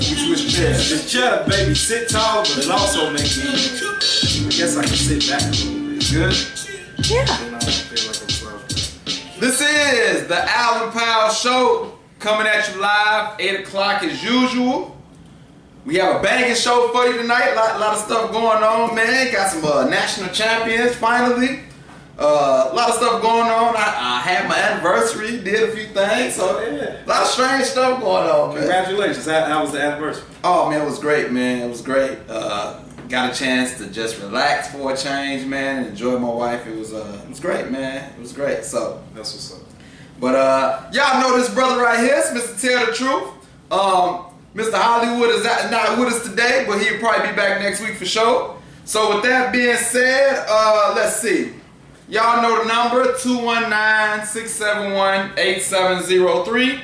switch chairs. This chair, baby, sit tall, but it also makes me. I guess I can sit back a little bit. Good? Yeah. And I don't feel like I'm slouching. This is the Alvin Powell Show coming at you live, 8 o'clock as usual. We have a banging show for you tonight. A lot of stuff going on, man. Got some national champions finally. A lot of stuff going on. I had my anniversary, did a few things, so Yeah. a lot of strange stuff going on, man. Congratulations. How was the anniversary? Oh man, it was great, man. It was great. Got a chance to just relax for a change, man, and enjoy my wife. It was great, man. It was great. So That's what's up. but y'all know this brother right here, it's Mr. Tell the Truth. Mr. Hollywood is not with us today, but he'll probably be back next week for sure. So with that being said, let's see. Y'all know the number, 219-671-8703.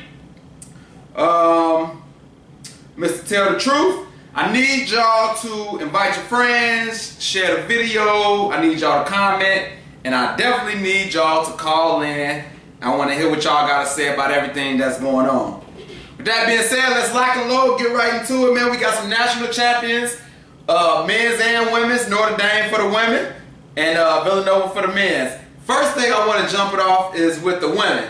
Mr. Tell the Truth. I need y'all to invite your friends, share the video. I need y'all to comment, and I definitely need y'all to call in. I want to hear what y'all got to say about everything that's going on. With that being said, let's lock and load, get right into it, man. We got some national champions, men's and women's. Notre Dame for the women, and Villanova for the men's. First thing I want to jump it off is with the women.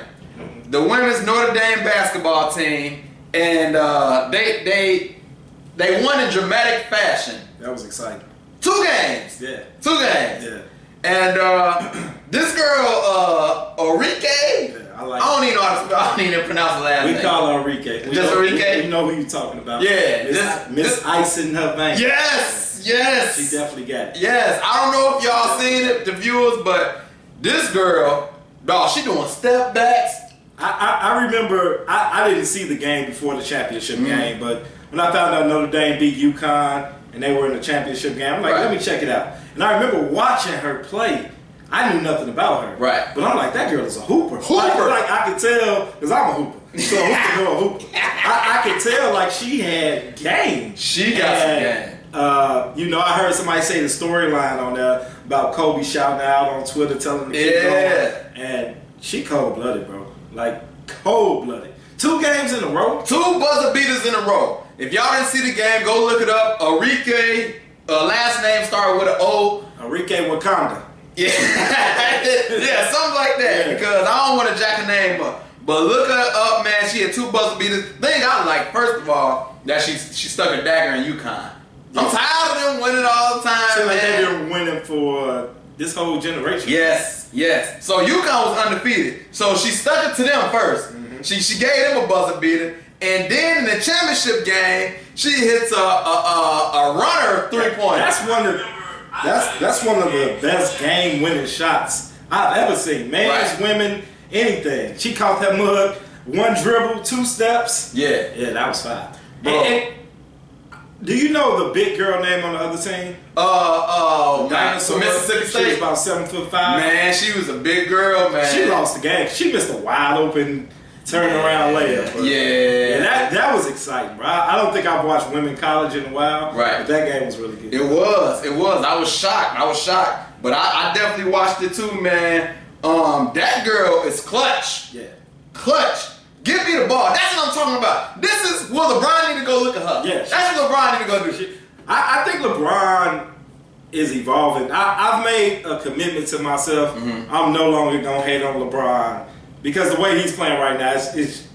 The women's Notre Dame basketball team, and they won in dramatic fashion. That was exciting. 2 games. Yeah. 2 games. Yeah. And this girl, Enrique. Yeah, I don't even know how to. I don't even pronounce the last name. We call her Enrique. Just Enrique? We know who you're talking about. Yeah. Miss Ice in her veins. Yes. She definitely got it. Yes. I don't know if y'all seen it, the viewers, but this girl, dog, she doing step backs. I remember, I didn't see the game before the championship game, but when I found out Notre Dame beat UConn and they were in the championship game, I'm like, let me check it out. And I remember watching her play. I knew nothing about her. Right. But I'm like, that girl is a hooper. Like I could tell, because I'm a hooper. So I'm a hooper. I could tell like she had game. She got some game. You know, I heard somebody say the storyline on there about Kobe shouting out on Twitter telling the kid going. And she cold-blooded, bro. Like, cold-blooded. 2 games in a row. 2 buzzer beaters in a row. If y'all didn't see the game, go look it up. Enrique, last name started with an O. Enrique Wakanda. Yeah. Yeah, something like that. Yeah. Because I don't want to jack her name up. But look her up, man. She had 2 buzzer beaters. Thing I like, first of all, that she stuck a dagger in UConn. I'm tired of them winning all the time, Seems like man. they've been winning for this whole generation. Yes. So UConn was undefeated. So she stuck it to them first. She gave them a buzzer beater. And then in the championship game, she hits a runner 3-pointer. That's one of the best game-winning shots I've ever seen. Men's, women, anything. She caught that mug, 1 dribble, 2 steps. Yeah, that was fine. Bro. And do you know the big girl name on the other team? So Mississippi State. She was about 7'5". Man, she was a big girl, man. She lost the game. She missed a wide open turnaround layup. Bro. Yeah. That was exciting, bro. I don't think I've watched women college in a while. Right. But that game was really good. It was. I was shocked. But I definitely watched it too, man. That girl is clutch. Yeah. Clutch. Give me the ball. That's what I'm talking about. This is where LeBron need to go look at her. Yeah. That's what LeBron need to go do. I think LeBron is evolving. I've made a commitment to myself. I'm no longer going to hate on LeBron because the way he's playing right now is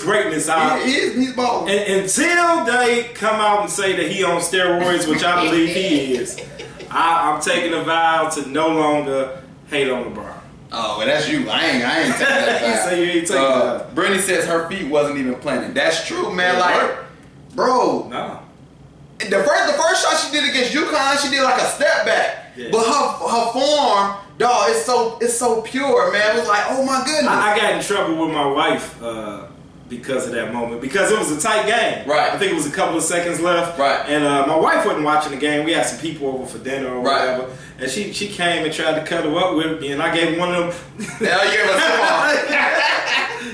greatness. He's balling. Until they come out and say that he on steroids, which I believe he is, I'm taking a vow to no longer hate on LeBron. Oh, well, that's you. I ain't taking that. You say you ain't taking that. Brittany says her feet wasn't even planted. That's true, man. Bro. No. The first shot she did against UConn, she did like a step back. Yeah. But her form, dog, it's so pure, man. It was like, oh my goodness. I got in trouble with my wife because of that moment. Because it was a tight game. Right. I think it was a couple of seconds left. Right. And my wife wasn't watching the game. We had some people over for dinner or whatever. And she came and tried to cuddle up with me, and I gave one of them. Hell, you gave her a step off.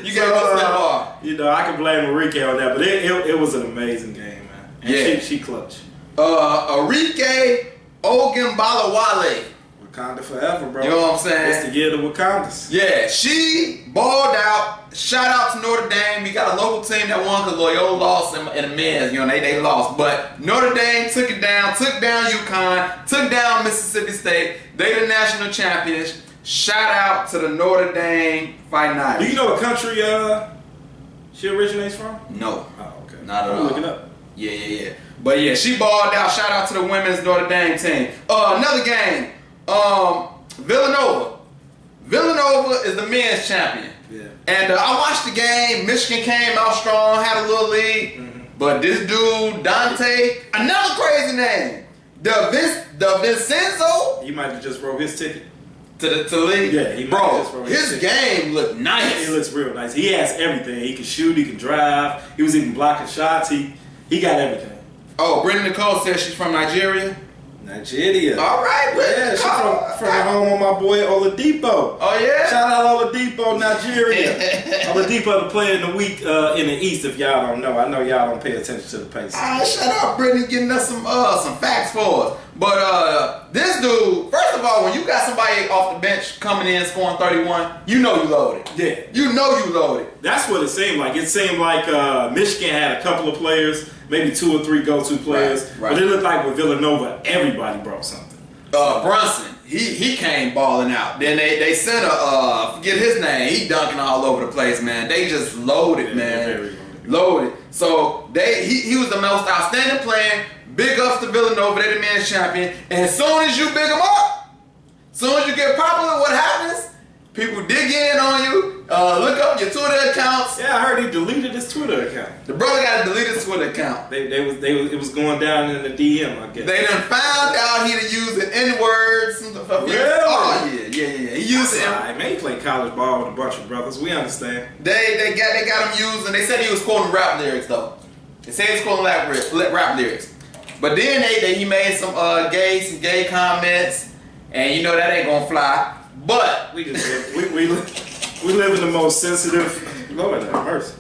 You gave her a step off. You know, I can blame Enrique on that, but it was an amazing game, man. And Yeah. she clutched. Enrique Ogunbalawale. Wakanda forever, bro. You know what I'm saying? It's the year of the Wakandas. Yeah, she balled out. shout out to Notre Dame. We got a local team that won because Loyola lost in the men's. You know, they lost. But Notre Dame took it down, took down UConn, took down Mississippi State. They the national champions. Shout out to the Notre Dame Fighting Irish. Do you know what country she originates from? No. Oh, okay. Not at all. Look it up. Yeah. But yeah, she balled out. Shout out to the women's Notre Dame team. Another game. Villanova. Villanova is the men's champion. Yeah. And I watched the game. Michigan came out strong, had a little lead. Mm-hmm. But this dude, Dante, another crazy name. The Vincenzo He might have just wrote his ticket. to the league. Yeah, he might have just bro, wrote his ticket. game looked nice. He looks real nice. He has everything. He can shoot, he can drive. He was even blocking shots. He got everything. Oh, Brittany Nicole says she's from Nigeria. Nigeria. All right, Brittany Yeah, she's Nicole. from the home of my boy Oladipo. Oh, yeah? Shout out Oladipo, Nigeria. Oladipo, the player in the week in the East, if y'all don't know. I know y'all don't pay attention to the Pacers. Shout out Brittany getting us some facts for us. But this dude, first of all, when you got somebody off the bench coming in scoring 31, you know you loaded. Yeah. You know you loaded. That's what it seemed like. It seemed like Michigan had a couple of players, maybe 2 or 3 go-to players. Right. But it looked like with Villanova, everybody brought something. Brunson, he came balling out. Then they sent forget his name. He dunking all over the place, man. They just loaded, Yeah, man. very loaded. Loaded. So he was the most outstanding player. Big ups to Villanova. They the men's champion. And as soon as you big them up, as soon as you get popular, what happens? People dig in on you. Look up your Twitter accounts. Yeah, I heard he deleted his Twitter account. The brother got to delete his Twitter account. It was going down in the DM, I guess. They done found out he to use the N-words. Really? Oh yeah. He used it. Alright, man, he played college ball with a bunch of brothers. We understand. They got him using. They said he was quoting rap lyrics though. They said he was quoting rap lyrics. But then he made some gay comments, and you know that ain't gonna fly. But We live in the most sensitive, Lord have mercy,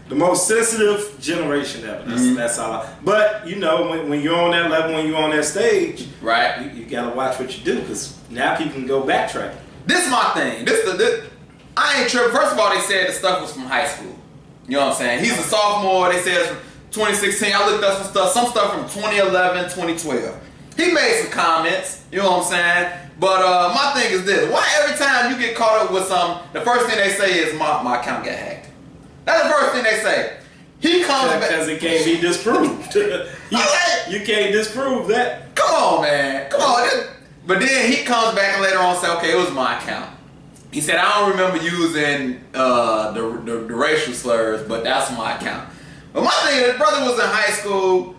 the most sensitive generation ever. That's all. But you know, when you're on that level, when you're on that stage, right, you gotta watch what you do because now people can go backtrack. This is my thing. I ain't tripping. First of all, they said the stuff was from high school. You know what I'm saying? He's a sophomore. They said it's from 2016. I looked up some stuff from 2011, 2012. He made some comments. You know what I'm saying? But my thing is this: why every time you get caught up with something, the first thing they say is my account got hacked? That's the first thing they say. He comes back because it can't be disproved. you can't disprove that. Come on, man. Come on. But then he comes back and later on say, okay, it was my account. He said, I don't remember using the racial slurs, but that's my account. But my thing is, his brother was in high school.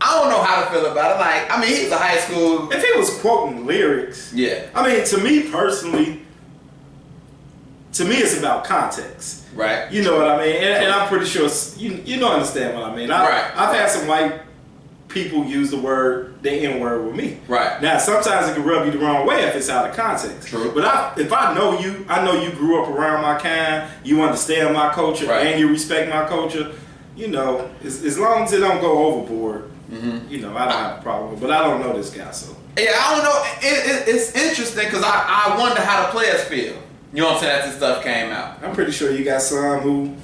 I don't know how to feel about it. Like, I mean, he was in high school. If he was quoting lyrics, yeah. I mean, to me personally, it's about context. Right. You know what I mean? And I'm pretty sure you don't understand what I mean. Right. I've had some white people use the N-word with me. Right. Now, sometimes it can rub you the wrong way if it's out of context. True. But if I know you grew up around my kind, you understand my culture, right, and you respect my culture, you know, as long as it don't go overboard, you know, I don't have a problem. But I don't know this guy, so. Yeah, I don't know. It's interesting because I wonder how the players feel. You know what I'm saying? As this stuff came out. I'm pretty sure you got some who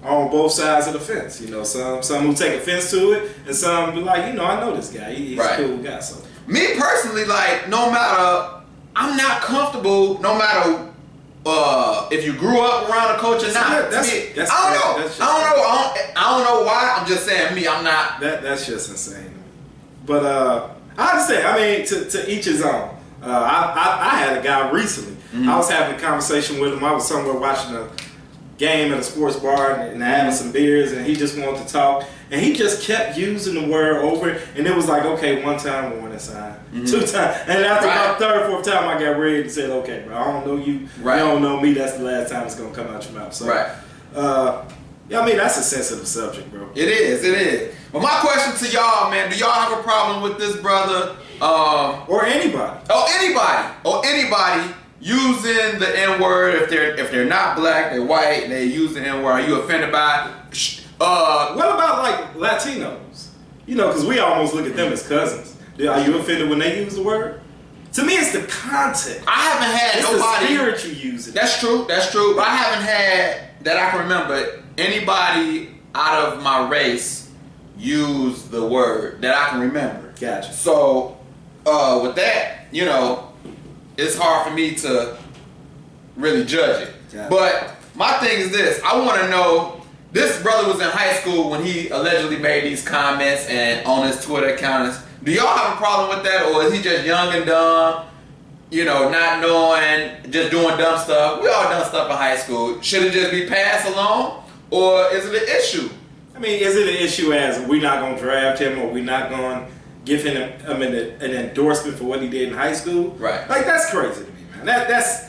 are on both sides of the fence. You know, some who take offense to it, and some be like, you know, I know this guy. He's a cool guy. So me personally, like, no matter, I'm not comfortable. No matter if you grew up around a culture or not. I don't know why. I'm just saying, me, I'm not. That's just insane to me. But I understand. I mean, to each his own. I had a guy recently. I was having a conversation with him. I was somewhere watching a game at a sports bar and having some beers, and he just wanted to talk. And he just kept using the word over, and it was like, okay, one time, warning sign, 2 times. And after about 3rd or 4th time, I got ready and said, okay, bro, I don't know you. You don't know me. That's the last time it's going to come out your mouth. So, yeah, I mean, that's a sensitive subject, bro. It is. But my question to y'all, man, do y'all have a problem with this brother? Or anybody. Anybody using the N-word if they're not black, they're white, they use the N-word. Are you offended by it? What about like Latinos? You know, because we almost look at them as cousins. Are you offended when they use the word? To me, it's the context. I haven't had nobody. The spirit you use it. That's true. But I haven't had that I can remember anybody out of my race use the word that I can remember. Gotcha. So with that, you know, it's hard for me to really judge it. Gotcha. But my thing is this: I want to know. This brother was in high school when he allegedly made these comments and on his Twitter account. Do y'all have a problem with that, or is he just young and dumb? You know, not knowing, just doing dumb stuff. We all done stuff in high school. Should it just be passed along, or is it an issue? I mean, is it an issue as we're not going to draft him or we're not going to give him an endorsement for what he did in high school? Right. Like, that's crazy to me, man. That's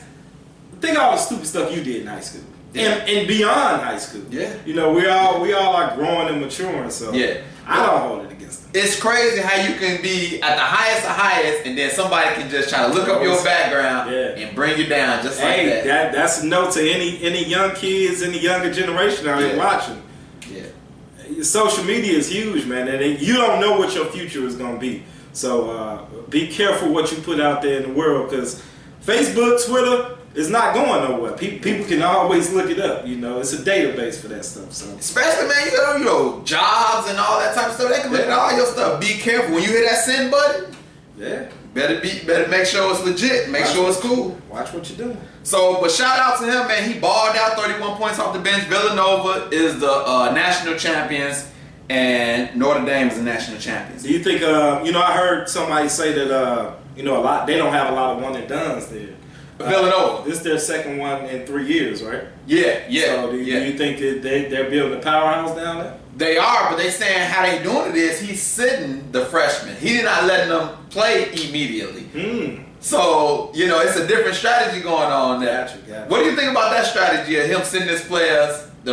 think of all the stupid stuff you did in high school. Yeah. And beyond high school. Yeah. You know, we all are growing and maturing, so Yeah. I don't hold it against them. It's crazy how you can be at the highest, and then somebody can just try to look up your background and bring you down just like that. That's a note to any young kids, any younger generation out there watching. Yeah. Social media is huge, man, and you don't know what your future is going to be. So be careful what you put out there in the world, because Facebook, Twitter is not going nowhere. People can always look it up. You know, it's a database for that stuff. So especially, man, you know, jobs and all that type of stuff. They can look at all your stuff. Be careful when you hit that send button. Yeah. Better make sure it's legit. Make sure it's cool. Watch what you're doing. So, but shout out to him, man. He balled out 31 points off the bench. Villanova is the national champions, and Notre Dame is the national champions. Do you think? You know, I heard somebody say that you know, they don't have a lot of one and dones there. Villanova. This is their second one in 3 years, right? Yeah. So do you think that they're building a powerhouse down there? They are, but they saying how they doing it is he's sitting the freshmen. He not letting them play immediately. So, you know, it's a different strategy going on there. Gotcha. What do you think about that strategy of him sitting his players? Do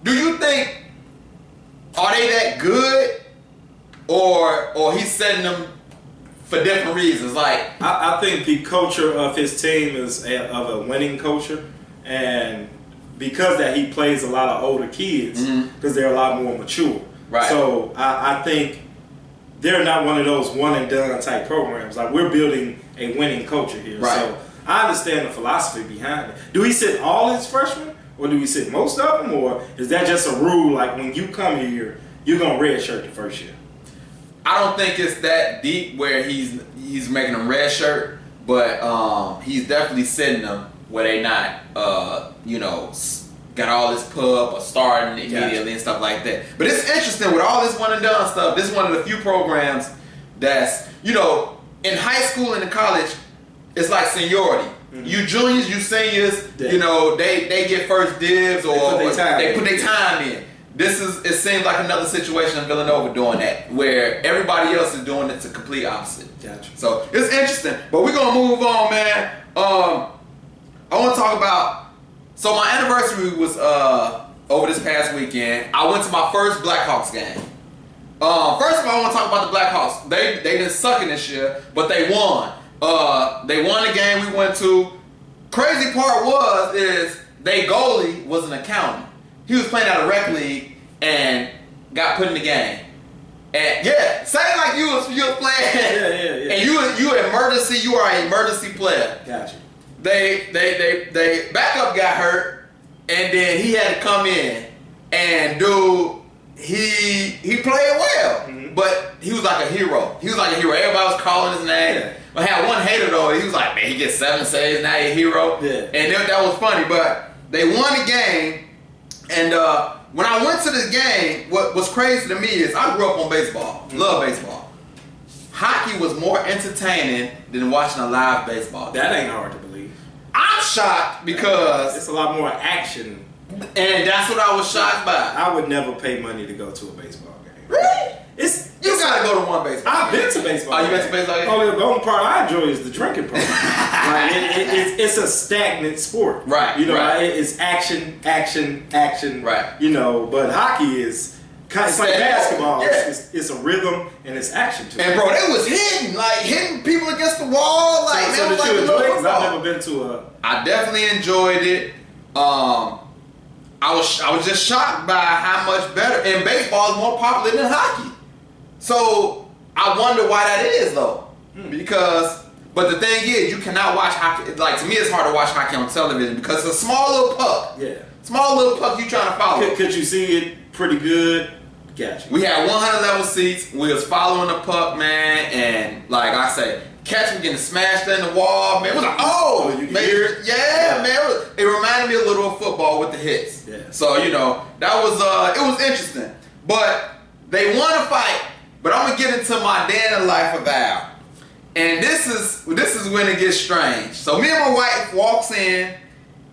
you think, are they that good, or he's setting them for different reasons? Like, I think the culture of his team is of a winning culture, and because that he plays a lot of older kids, because they're a lot more mature. Right. So I think they're not one of those one and done type programs. Like, we're building a winning culture here. Right. So I understand the philosophy behind it. Do we sit all his freshmen, or do we sit most of them, or is that just a rule? Like, when you come here, you're gonna redshirt the first year. I don't think it's that deep where he's making them red shirt, but he's definitely sitting them where they not, you know, got all this pub or starting immediately and stuff like that. But it's interesting with all this one and done stuff. This is one of the few programs that's, you know, in high school and in college, it's like seniority. You juniors, you seniors, you know, they get first dibs, or they put their time in. It seems like another situation in Villanova doing that, where everybody else is doing it to complete opposite. Gotcha. So it's interesting, but we're gonna move on, man. I want to talk about. So my anniversary was over this past weekend. I went to my first Blackhawks game. First of all, I want to talk about the Blackhawks. They didn't suck in this year, but they won. They won the game we went to. Crazy part is they goalie was an accountant. He was playing out of rec league and got put in the game. And yeah, same like you was playing. And you are an emergency player. Gotcha. They backup got hurt, and then he had to come in, and dude, he played well, but he was like a hero. Everybody was calling his name. I had one hater though. He was like, man, he gets 7 saves, now he's a hero. Yeah. And that was funny, but they won the game. And when I went to this game, what was crazy to me is I grew up on baseball, love baseball. Hockey was more entertaining than watching a live baseball game. That ain't hard to believe. I'm shocked because it's a lot more action, and that's what I was shocked by. I would never pay money to go to a baseball game. Really? You gotta go to one baseball. I've been to baseball. Oh, you been to baseball game? The only part I enjoy is the drinking part. Like, it's a stagnant sport. Right. You know, right. It's action. Right. You know, but hockey is kind of like basketball. Yeah. It's a rhythm and it's action to it. And bro, they was hitting people against the wall. Like, so man, did like you enjoy it? 'Cause I've football. never been to a. I definitely enjoyed it. I was just shocked by how much better, and baseball is more popular than hockey. So I wonder why that is though, because But the thing is, you cannot watch hockey. Like, to me, it's hard to watch hockey on television because it's a small little puck. Yeah. Small little puck you trying to follow. Could you see it pretty good? Gotcha. We had 100 level seats. We was following the puck, man, and like I say, catch me getting smashed in the wall, man. It was like, oh, you can man, hear it? yeah, man. It reminded me a little of football with the hits. Yeah. So that was it was interesting. But they won a fight. But I'm gonna get into my day in the life of Al, and this is when it gets strange. So me and my wife walks in,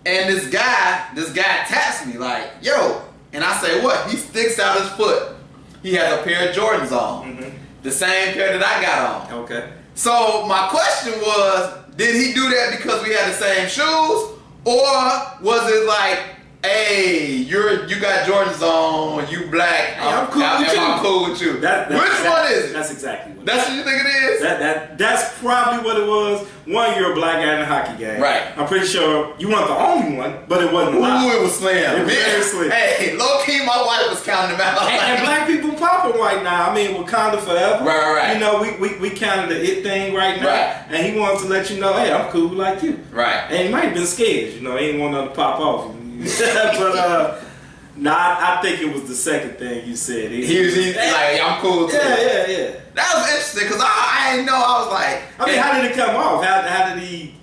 and this guy taps me like, yo, and I say what? He sticks out his foot. He has a pair of Jordans on, the same pair that I got on. Okay. So my question was, did he do that because we had the same shoes, or was it like, hey, you got Jordans on, you black, Hey, I'm cool with you. I'm cool with you. Which one is it? That's exactly what. That's what you think it is? That's probably what it was. One, you're a black guy in a hockey game. Right. I'm pretty sure you weren't the only one, but it wasn't a lot. Ooh, it was slim. It was very slim. Hey, low key, my wife was counting them out. And black people popping right now. I mean, Wakanda forever. Right. You know, we counted the it thing right now. Right. And he wanted to let you know, hey, I'm cool like you. Right. And he might have been scared. He didn't want nothing to pop off. But I think it was the second thing you said. He was like, I'm cool too. Yeah. That was interesting because I didn't know. I was like, I mean, how did it come off? How did he?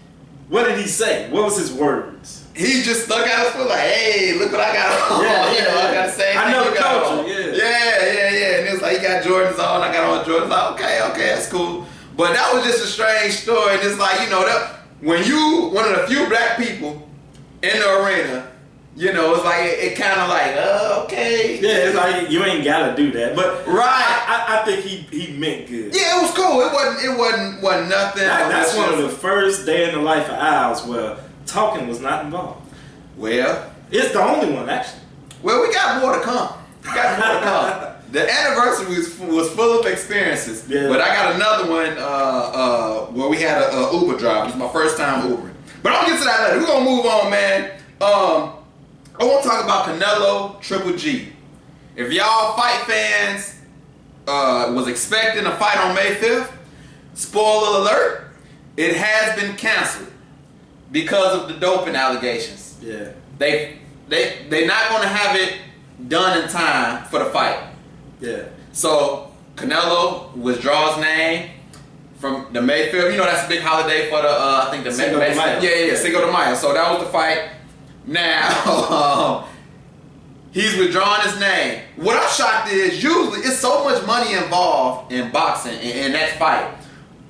What did he say? What was his words? He just stuck out his foot like, hey, look what I got on. I got the same I thing know you the got culture. on. Yeah. And it was like, he got Jordans on, I got on Jordans. Like, okay, that's cool. But that was just a strange story. And it's like, that when you one of the few black people in the arena, it's like it kind of like, okay. Yeah, it's like you ain't gotta do that. But right, I think he meant good. Yeah, it was cool. It wasn't nothing. That's one of the first day in the life of Owls where talking was not involved. Well, it's the only one actually. Well, we got more to come. The anniversary was full of experiences. Yeah. But I got another one where we had a Uber driver. It's my first time Ubering. But I'll get to that later. We're gonna move on, man. I want to talk about Canelo Triple G. If y'all fight fans was expecting a fight on May 5th, spoiler alert, it has been canceled because of the doping allegations. Yeah. They're not going to have it done in time for the fight. Yeah. So Canelo withdraws name from the May 5th. That's a big holiday for the I think the Cinco de Mayo. Yeah, Cinco de Mayo. So that was the fight. Now, he's withdrawing his name. What I'm shocked is usually it's so much money involved in boxing in that fight.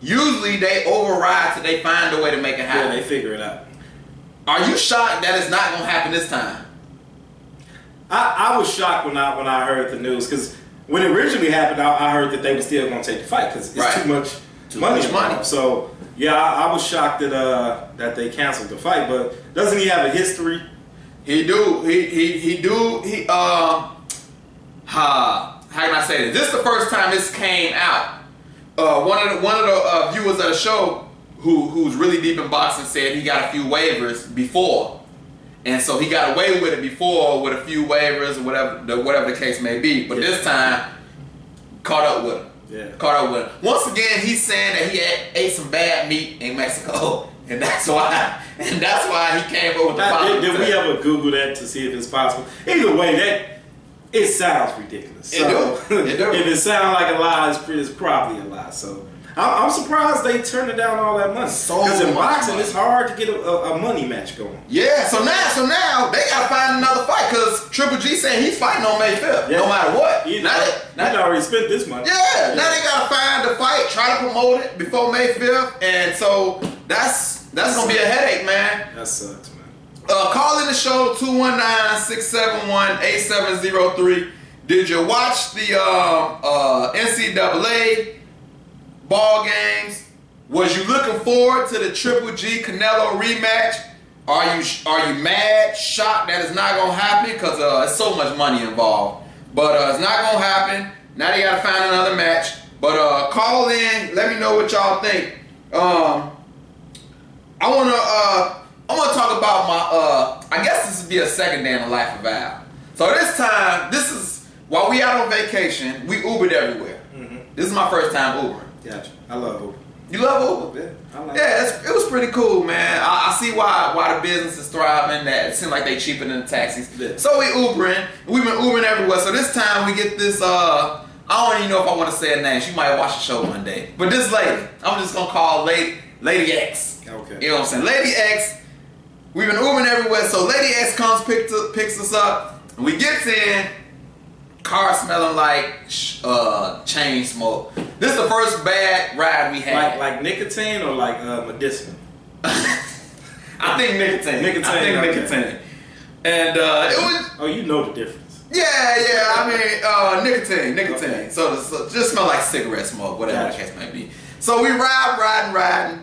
Usually they override till they find a way to make it happen. Yeah, they figure it out. Are you shocked that it's not going to happen this time? I was shocked when I heard the news because when it originally happened, I heard that they were still going to take the fight because it's too much money. So yeah, I was shocked that they canceled the fight. But doesn't he have a history? He do. How can I say this? This is the first time this came out. One of the viewers of the show who's really deep in boxing said he got a few waivers before, and so he got away with it before with a few waivers or whatever the case may be. But this time, caught up with him. Yeah. Caught up with him. Once again, he's saying that he ate some bad meat in Mexico, and that's why he came up with the problem. Did we ever Google that to see if it's possible? Either way, it sounds ridiculous. It do. If it sounds like a lie, it's probably a lie. So I'm surprised they turned it down all that money. Because in boxing, it's hard to get a money match going. Yeah. So now they gotta find another fight because Triple G saying he's fighting on May 5th, no matter what. They already spent this money. Yeah. Now they gotta find the fight, try to promote it before May 5th, and so that's gonna be a headache, man. That sucks, man. Call in the show 219-671-8703. Did you watch the NCAA ball games? Was you looking forward to the Triple G Canelo rematch? Are you mad, shocked that it's not gonna happen? Because it's so much money involved. But it's not gonna happen. Now they gotta find another match. But call in, let me know what y'all think. I wanna talk about my I guess this would be a second day in the life of Al. So this time, while we out on vacation, we Ubered everywhere. Mm-hmm. This is my first time Ubering. Gotcha. I love Uber. You love Uber? Yeah, I like Yeah, it was pretty cool, man. I see why the business is thriving. That it seems like they cheaper than the taxis. Yeah. So we Ubering. We've been Ubering everywhere. So this time we get this. I don't even know if I want to say her name. She might watch the show one day. But this lady, I'm just gonna call Lady X. Okay. You know what I'm saying? Lady X. We've been Ubering everywhere. So Lady X comes, picks us up. And we get in. Car smelling like chain smoke. This is the first bad ride we had. Like nicotine or like medicinal? I think nicotine. Nicotine. And it was. Oh, you know the difference. Yeah. I mean, nicotine. Okay. So just smell like cigarette smoke, whatever Gotcha. the case might be. So we riding,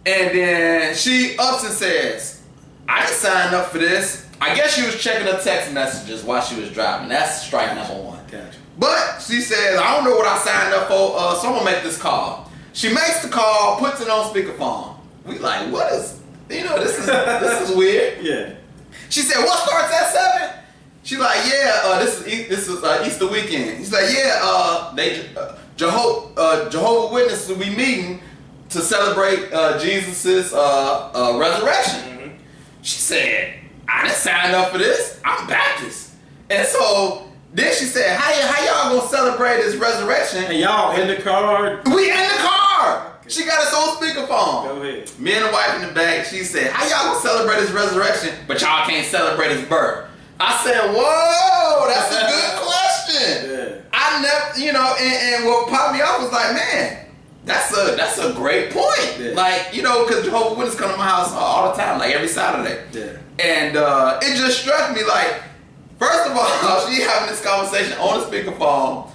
and then she ups and says, "I didn't sign up for this." I guess she was checking her text messages while she was driving. That's strike number one. Gotcha. But she says, "I don't know what I signed up for, so I'm gonna make this call." She makes the call, puts it on speakerphone. We like, what is? This is weird. Yeah. She said, "What starts at 7?" She's like, "Yeah, this is Easter weekend." He's like, "Yeah, Jehovah Witnesses will be meeting to celebrate Jesus's resurrection." Mm-hmm. She said, "I didn't sign up for this. I'm Baptist." And so then she said, how y'all gonna celebrate his resurrection? And y'all in the car? We in the car. She got us on speakerphone. Go ahead. Me and the wife in the back. She said, "How y'all gonna celebrate his resurrection, but y'all can't celebrate his birth?" I said, "Whoa, that's a good question." Yeah. I never, and what popped me off was like, man, that's a great point. Yeah. Like, because Jehovah's Witnesses come to my house all the time, like every Saturday. Yeah. And it just struck me like, first of all, she having this conversation on the speakerphone,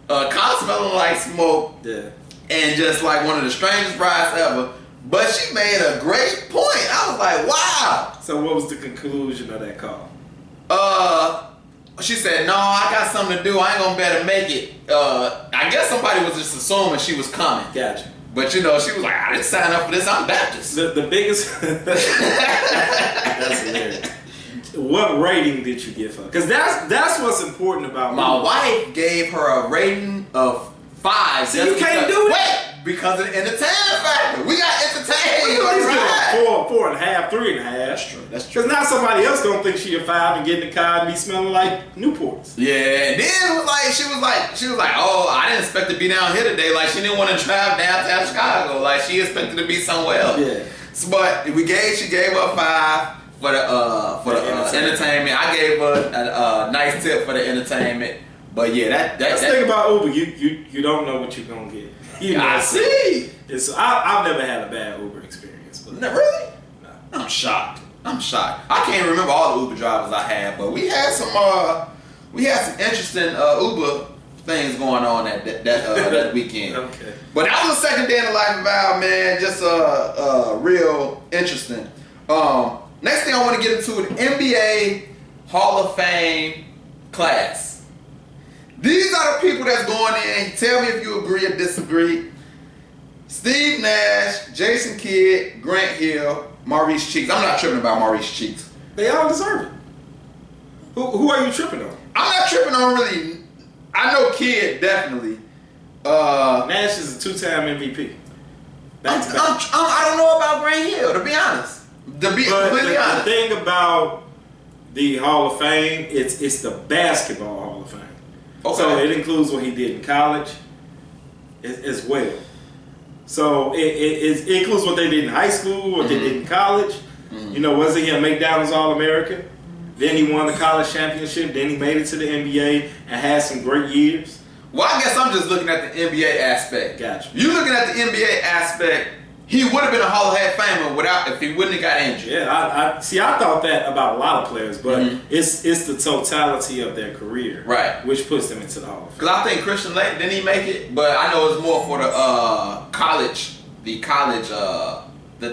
kind of smelling like smoke, Yeah. and just like one of the strangest rides ever. But she made a great point. I was like, wow. So what was the conclusion of that call? She said, "No, I got something to do. I ain't gonna be able to make it." I guess somebody was just assuming she was coming. Gotcha. But she was like, "I didn't sign up for this. I'm Baptist." The biggest. That's hilarious. What rating did you give her? Because that's what's important about My me. wife gave her a rating of 5. See, you can't do that. Wait, because of the entertainment factor. We got entertained. You at least Right. give her 4.5, 3.5. That's true. Because now somebody else gonna think she a 5 and get in the car and be smelling like Newports. Yeah, and then she was like, "Oh, I didn't expect to be down here today." Like she didn't want to drive downtown Chicago. Like she expected to be somewhere else. Yeah. So, but she gave her 5 for the entertainment. I gave her a nice tip for the entertainment. But yeah, Let's think about Uber. You don't know what you're gonna get. I see. I've never had a bad Uber experience. But No, really? no. I'm shocked. I can't remember all the Uber drivers I had, but we had some interesting Uber things going on that weekend. Okay. But that was the second day in the life of Al, man. Just real interesting. Next thing I want to get into the NBA Hall of Fame class. These are the people that's going in. Tell me if you agree or disagree. Steve Nash, Jason Kidd, Grant Hill, Maurice Cheeks. I'm not tripping about Maurice Cheeks. They all deserve it. Who are you tripping on? I'm not tripping on really. I know Kidd definitely. Nash is a 2-time MVP. Back to back. I don't know about Grant Hill, to be honest. To be completely the honest. thing about the Hall of Fame, it's the basketball Hall of Fame. Okay. So it includes what he did in college as well. So it includes what they did in high school, what they did in college. Mm-hmm. Wasn't he a McDonald's All-American? Then he won the college championship. Then he made it to the NBA and had some great years. Well, I guess I'm just looking at the NBA aspect. Gotcha. You looking at the NBA aspect, he would have been a Hall of Famer if he wouldn't have got injured. Yeah, I thought that about a lot of players, but it's the totality of their career, right, which puts them into the Hall of Fame. Because I think Christian Lake, didn't he make it? But I know it's more for the college, the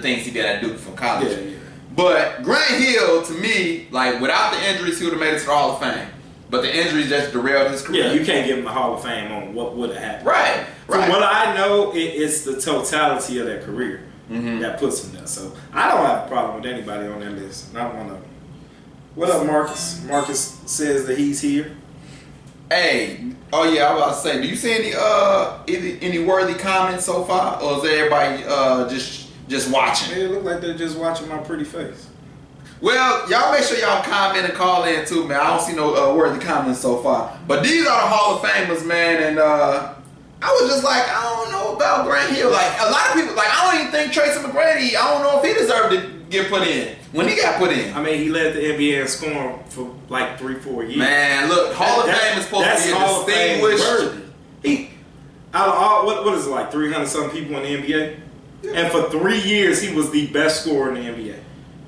things he did at Duke from college. Yeah. But Grant Hill, to me, like without the injuries, he would have made it to the Hall of Fame. But the injuries just derailed his career. Yeah, you can't give him a Hall of Fame on what would have happened. Right. From what I know, it's the totality of their career that puts them there. So I don't have a problem with anybody on that list. Not one of them. What up, Marcus? Marcus says that he's here. Hey, Oh yeah, I was about to say, do you see any worthy comments so far, or is everybody just watching? It look like they're just watching my pretty face. Well, y'all make sure y'all comment and call in too, man. I don't see no worthy comments so far, but these are the Hall of Famers, man, and I was just like, I don't know about Grant Hill. Like a lot of people, like I don't even think Tracy McGrady. I don't know if he deserved to get put in when he got put in. I mean, he led the NBA in scoring for like 3-4 years. Man, look, Hall of Fame is supposed to be distinguished. He out of all what is it, like 300 some people in the NBA, and for 3 years he was the best scorer in the NBA.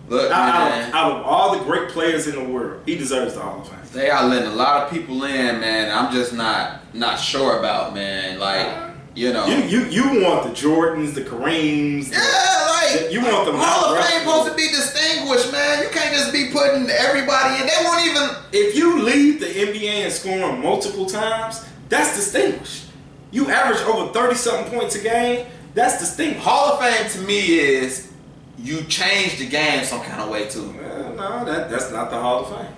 Look, out of all the great players in the world, he deserves the Hall of Fame. They are letting a lot of people in, man. I'm just not sure about, man. Like, you know, you want the Jordans, the Kareems. You want them. Hall of Fame supposed to be distinguished, man. You can't just be putting everybody in. They won't even. If you lead the NBA in scoring multiple times, that's distinguished. You average over 30-something points a game. That's distinguished. Hall of Fame to me is you change the game some kind of way too. Well, no, that's not the Hall of Fame.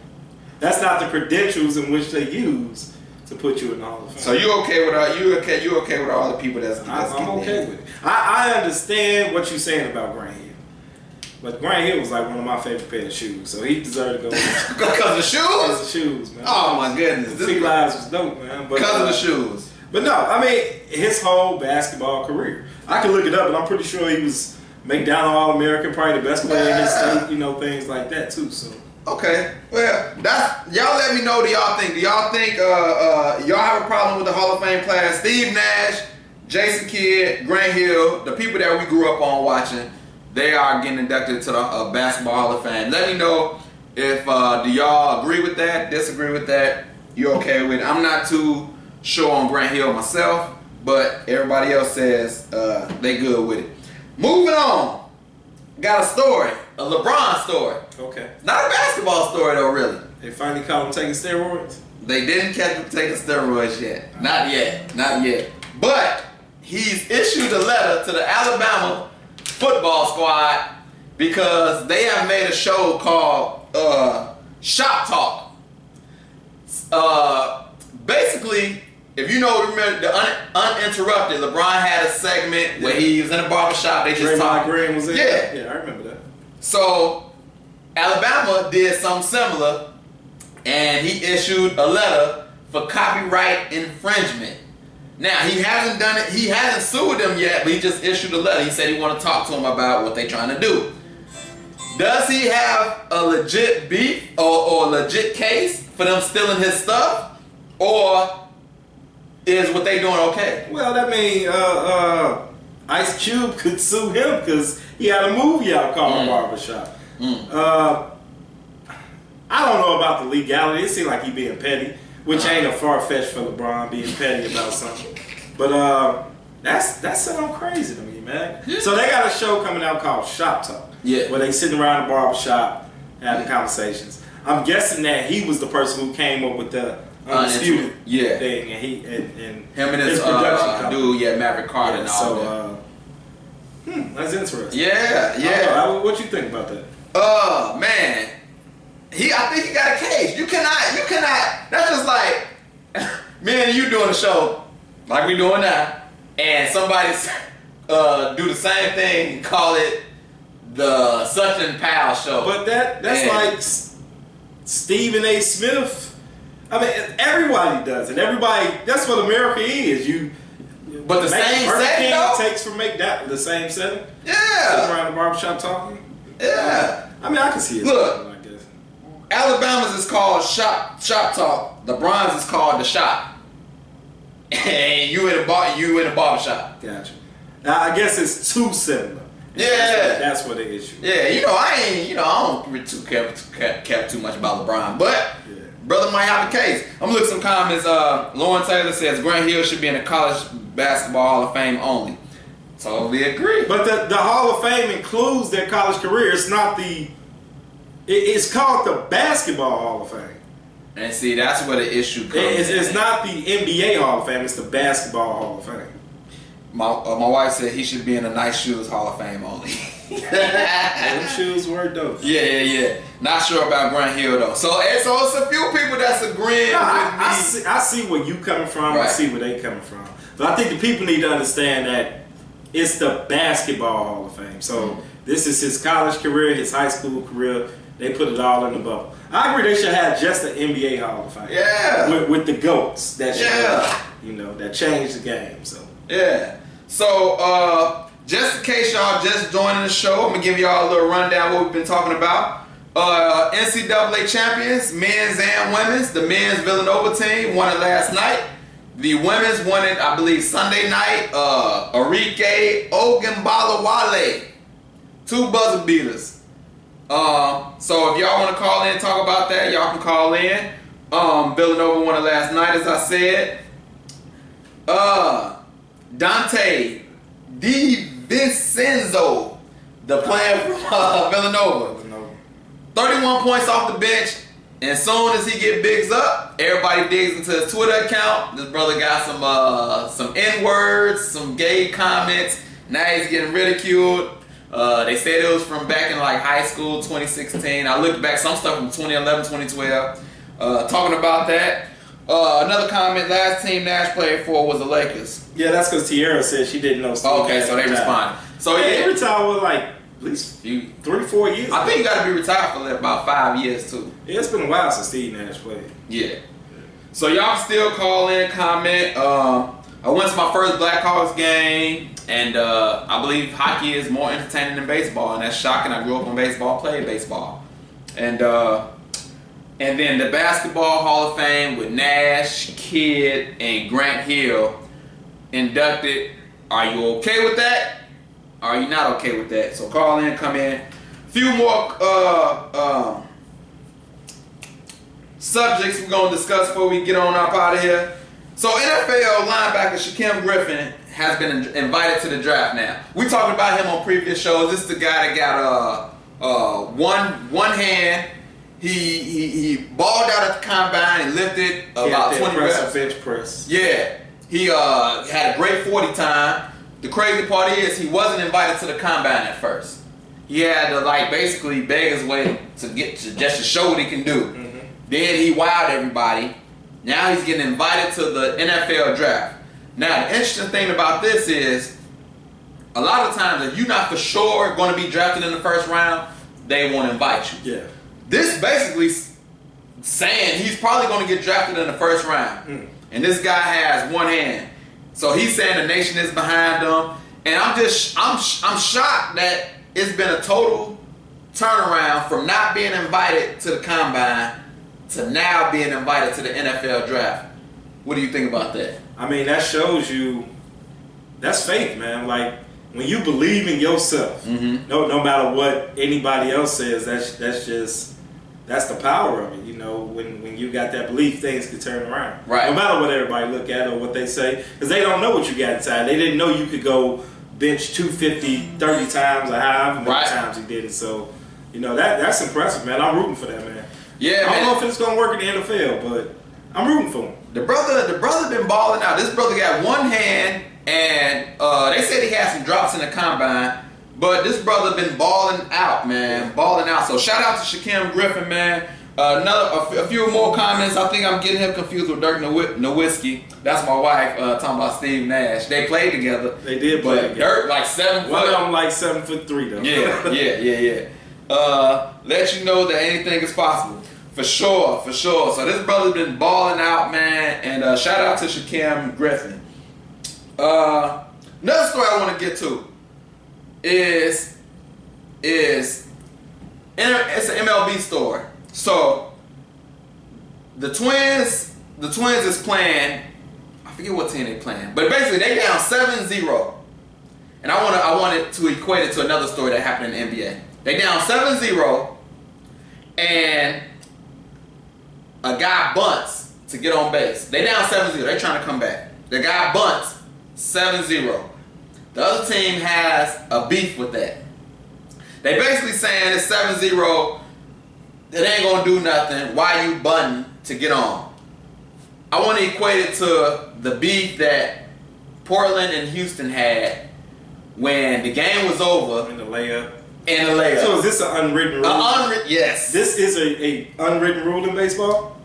That's not the credentials in which they use to put you in the Hall of Fame. So you okay with you okay with all the people that's I'm okay with it. I understand what you're saying about Grant Hill, but Grant Hill was like one of my favorite pair of shoes, so he deserved to go. Because of the shoes? Because of the shoes, man. Oh my goodness, the Sea Lions was dope, man. Because of the shoes. But no, I mean his whole basketball career. I can look it up, and I'm pretty sure he was McDonald All-American, probably the best player in his state. You know, things like that too. So. Okay, well, that's y'all. Let me know. Do y'all think y'all have a problem with the Hall of Fame class? Steve Nash, Jason Kidd, Grant Hill, the people that we grew up on watching, they are getting inducted to the Basketball Hall of Fame. Let me know if do y'all agree with that, disagree with that, you okay with it? I'm not too sure on Grant Hill myself, but everybody else says they good with it. Moving on, got a story, a LeBron story. Okay. Not a basketball story though, really. They finally caught him taking steroids? They didn't catch him taking steroids yet. Not yet. Not yet. But he's issued a letter to the Alabama football squad because they have made a show called Shop Talk. Basically, if you know, remember the Uninterrupted, LeBron had a segment where he was in a barbershop. They just talked. Green was in. Yeah, I remember that. So Alabama did something similar, and he issued a letter for copyright infringement. Now he hasn't done it. He hasn't sued them yet, but he just issued a letter. He said he want to talk to them about what they're trying to do. Does he have a legit beef or a legit case for them stealing his stuff, or is what they doing okay? Well, that means Ice Cube could sue him because he had a movie out called Barbershop. I don't know about the legality. It seems like he being petty, which ain't a far-fetched for LeBron being petty about something. But that sounds crazy to me, man. Yeah. So they got a show coming out called Shop Talk, where they sitting around the barbershop having conversations. I'm guessing that he was the person who came up with the Undisputed thing, and him and his production dude, Maverick Carter, and all that. That's interesting. Yeah. What you think about that? Man, I think he got a case. You cannot. That's just like me and you doing a show like we doing now, and somebody do the same thing and call it the Such and Powell show. But that's like Stephen A. Smith. I mean, everybody does it. Everybody. That's what America is. But the same setting though? Takes from the same setting. Yeah. Sitting around the barbershop talking. Yeah. I mean, I can see it. Look, like this. Alabama's is called Shop Talk. LeBron's is called The Shop. And you in a barbershop. Gotcha. Now, I guess it's too similar. Yeah. That's what the issue. Yeah, I don't really care too much about LeBron, but brother might have a case. I'm looking at some comments. Lauren Taylor says Grant Hill should be in the College Basketball Hall of Fame only. Totally agree. But the Hall of Fame includes their college career. It's not it's called the Basketball Hall of Fame. And see, that's where the issue comes. It's not the NBA Hall of Fame. It's the Basketball Hall of Fame. My wife said he should be in the Nice Shoes Hall of Fame only. Them shoes were dope. Yeah. Not sure about Grant Hill though. So it's a few people that's agreeing with me. I see where you coming from. Right. I see where they coming from. But I think the people need to understand that it's the Basketball Hall of Fame. So this is his college career, his high school career. They put it all in the bubble. I agree they should have just the NBA Hall of Fame. Yeah. With the GOATs that that changed the game. So yeah. So just in case y'all just joining the show, I'm gonna give y'all a little rundown what we've been talking about. NCAA champions, men's and women's. The men's Villanova team won it last night. The women's won it, I believe, Sunday night. Arike Ogunbalawale, 2 buzzer beaters. So if y'all want to call in and talk about that, y'all can call in. Villanova won it last night, as I said. Dante DiVincenzo, the player from Villanova. 31 points off the bench, and as soon as he get bigs up, everybody digs into his Twitter account. This brother got some N-words, some gay comments. Now he's getting ridiculed. They said it was from back in like high school, 2016. I looked back, some stuff from 2011, 2012, talking about that. Another comment, last team Nash played for was the Lakers. yeah, that's because Tierra said she didn't know. Okay, so they responded. So he retired with like at least 3-4 years. I think you got to be retired for about 5 years too. Yeah, it's been a while since Steve Nash played. Yeah. So y'all can still call in, comment. I went to my first Blackhawks game, and I believe hockey is more entertaining than baseball, and that's shocking. I grew up on baseball, played baseball, and then the Basketball Hall of Fame with Nash, Kidd, and Grant Hill inducted. Are you okay with that? Are you not okay with that? So call in, come in. Few more subjects we're going to discuss before we get on up out of here. So NFL linebacker Shaquem Griffin has been invited to the draft now. We talked about him on previous shows. This is the guy that got one hand. He balled out at the combine and lifted about 20 reps. Bench press. Yeah. He had a great 40 time. The crazy part is he wasn't invited to the combine at first. He had to basically beg his way to just to show what he can do. Mm-hmm. Then he wowed everybody. Now he's getting invited to the NFL draft. Now the interesting thing about this is a lot of times if you're not for sure going to be drafted in the first round, they won't invite you. Yeah. This basically saying he's probably going to get drafted in the first round. And this guy has one hand. So he's saying the nation is behind him, and I'm shocked that it's been a total turnaround from not being invited to the combine to now being invited to the NFL draft. What do you think about that? I mean, that shows you that's faith, man. Like when you believe in yourself, no matter what anybody else says, that's the power of it. You know, when you got that belief, things can turn around. Right. No matter what everybody look at or what they say, because they don't know what you got inside. They didn't know you could go bench 250 30 times or however many times he did it. So, you know, that's impressive, man. I'm rooting for that, man. Yeah, I don't know if it's gonna work in the NFL, but I'm rooting for him. The brother been balling out. This brother got one hand, and they said he had some drops in the combine. But this brother been balling out, man, balling out. So shout out to Shaquem Griffin, man. A few more comments. I think I'm getting him confused with Dirk Nowitzki. That's my wife talking about Steve Nash. They played together. They did play together. Dirk like 7 foot. One of them like 7'3" though. Yeah. Let you know that anything is possible. For sure. So this brother's been balling out, man. And shout out to Shaquem Griffin. Another story I want to get to is it's an MLB story. So the Twins is playing. I forget what team they playing, but basically they down 7-0. And I wanted to equate it to another story that happened in the NBA. They down 7-0, and a guy bunts to get on base. They down 7-0. They trying to come back. The guy bunts 7-0. The other team has a beef with that. They basically saying it's 7-0. It ain't gonna do nothing. Why you bunting to get on? I want to equate it to the beef that Portland and Houston had when the game was over. In the layup. and a layup. So is this an unwritten rule? Yes. This is a unwritten rule in baseball?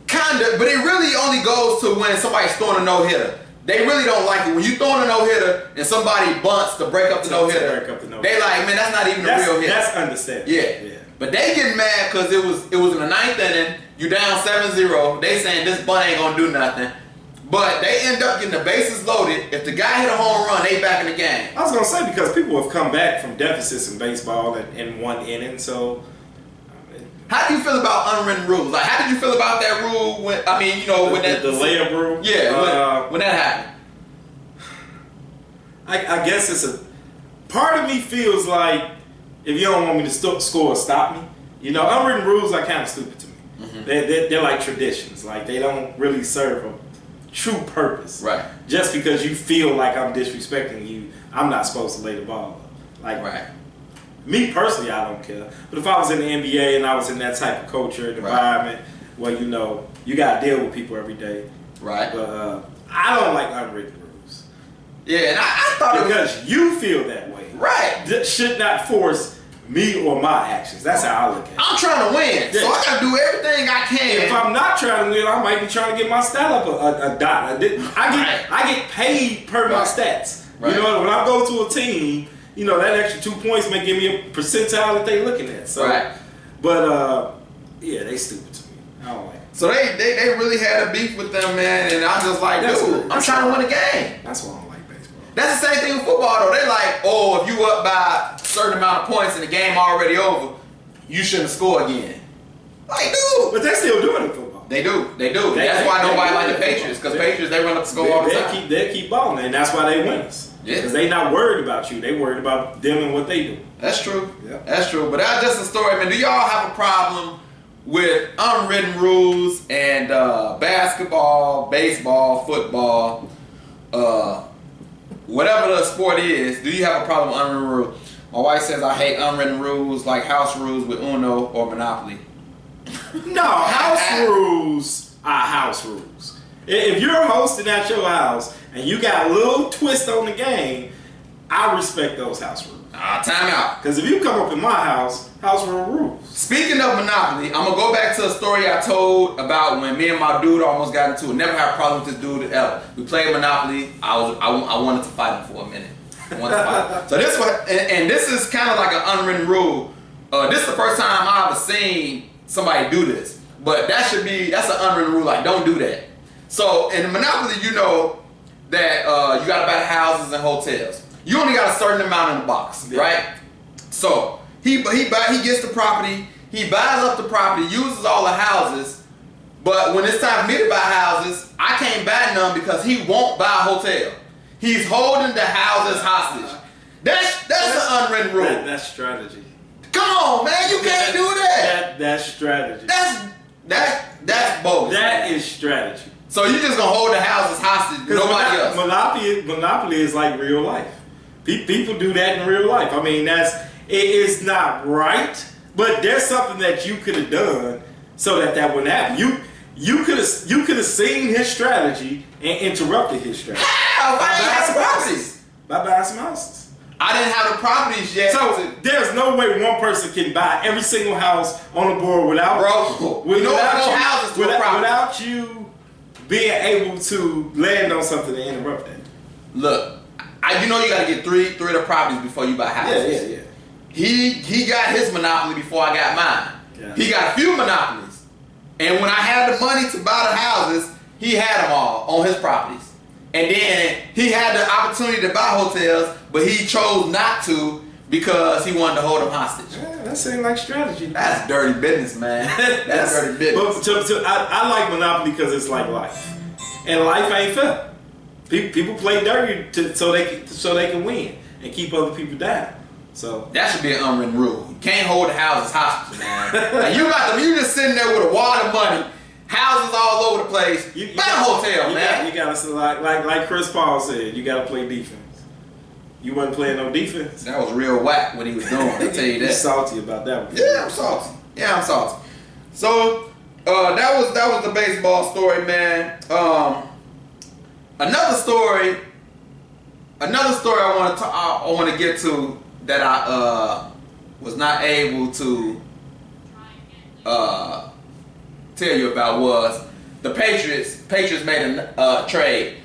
Kinda, but it really only goes to when somebody's throwing a no-hitter. They really don't like it. When you throwing a no-hitter and somebody bunts to break up the no-hitter, they like, man, that's not even a real hit. That's understandable. Yeah. But they get mad because it was in the 9th inning, you down 7-0, they saying this bunt ain't gonna do nothing. But they end up getting the bases loaded. If the guy hit a home run, they back in the game. I was gonna say, because people have come back from deficits in baseball in one inning, so how do you feel about unwritten rules? Like, how did you feel about that rule when, I mean, you know, when that... The layup rule? Yeah, when that happened. I guess it's a... Part of me feels like, if you don't want me to score, stop me. You know, unwritten rules are kind of stupid to me. Mm-hmm. They're like traditions. Like, they don't really serve a true purpose. Right. Just because you feel like I'm disrespecting you, I'm not supposed to lay the ball up. Like, right. Me personally, I don't care. But if I was in the NBA and I was in that type of culture and environment where, you know, you got to deal with people every day. Right. But I don't like unwritten rules. Yeah, and I thought because you feel that way. Right. That should not force me or my actions. That's how I look at it. I'm trying to win, so I got to do everything I can. If I'm not trying to win, I might be trying to get my stat up a dot. I get paid per my stats. Right. You know, when I go to a team, you know, that extra 2 points may give me a percentile that they looking at. So, but yeah, they stupid to me. I don't like it. So they really had a beef with them, man, and I'm just like, dude, I'm trying to win a game. That's why I don't like baseball. That's the same thing with football, though. They like, oh, if you up by a certain amount of points and the game already over, you shouldn't score again. Like, dude. But they still do it in football. They do. That's why nobody like the Patriots, because Patriots, they run up the score all the time. They keep balling, and that's why they win us. Yeah. Because they not worried about you. They worried about them and what they do. That's true. Yeah. That's true. But that's just a story, man. Do y'all have a problem with unwritten rules and basketball, baseball, football, whatever the sport is? Do you have a problem with unwritten rules? My wife says I hate unwritten rules like house rules with Uno or Monopoly. No, house rules are house rules. If you're hosting at your house and you got a little twist on the game, I respect those house rules. Time out. Because if you come up in my house rule rules. Speaking of Monopoly, I'm going to go back to a story I told about when me and my dude almost got into it. Never had a problem with this dude ever. We played Monopoly. I wanted to fight him for a minute. So this one, and this is kind of like an unwritten rule. This is the first time I've ever seen somebody do this. But that's an unwritten rule. Like, don't do that. So in Monopoly, you know that you got to buy houses and hotels. You only got a certain amount in the box, right? So he gets the property, he buys up the property, uses all the houses, but when it's time for me to buy houses, I can't buy none because he won't buy a hotel. He's holding the houses hostage. That's an unwritten rule. That's strategy. Come on, man, you can't do that. That's strategy. That's bogus. That is strategy. So you just gonna hold the houses hostage, nobody else. Monopoly is like real life. People do that in real life. I mean, it is not right, but there's something that you could have done so that wouldn't happen. You could have seen his strategy and interrupted his strategy. How? Why didn't have the properties? By buying some houses. I didn't have the properties yet. So there's no way one person can buy every single house on the board without you being able to land on something and interrupt that. Look, you know you got to get three of the properties before you buy houses. Yeah. He got his monopoly before I got mine. Yeah. He got a few monopolies, and when I had the money to buy the houses, he had them all on his properties. And then he had the opportunity to buy hotels, but he chose not to because he wanted to hold them hostage. Yeah, that seems like strategy. That's dirty business, man. That's dirty business. But I like Monopoly because it's like life, and life ain't fair. People play dirty so they can win and keep other people down. So that should be an unwritten rule. You can't hold the houses hostage, man. Like you just sitting there with a wad of money, houses all over the place. Buy a hotel, man. You gotta like Chris Paul said, you gotta play defense. You wasn't playing no defense. That was real whack what he was doing. I tell you that. You're salty about that one. Yeah, I'm salty. So that was the baseball story, man. Another story I want to get to that I was not able to tell you about was the Patriots. Patriots made a trade.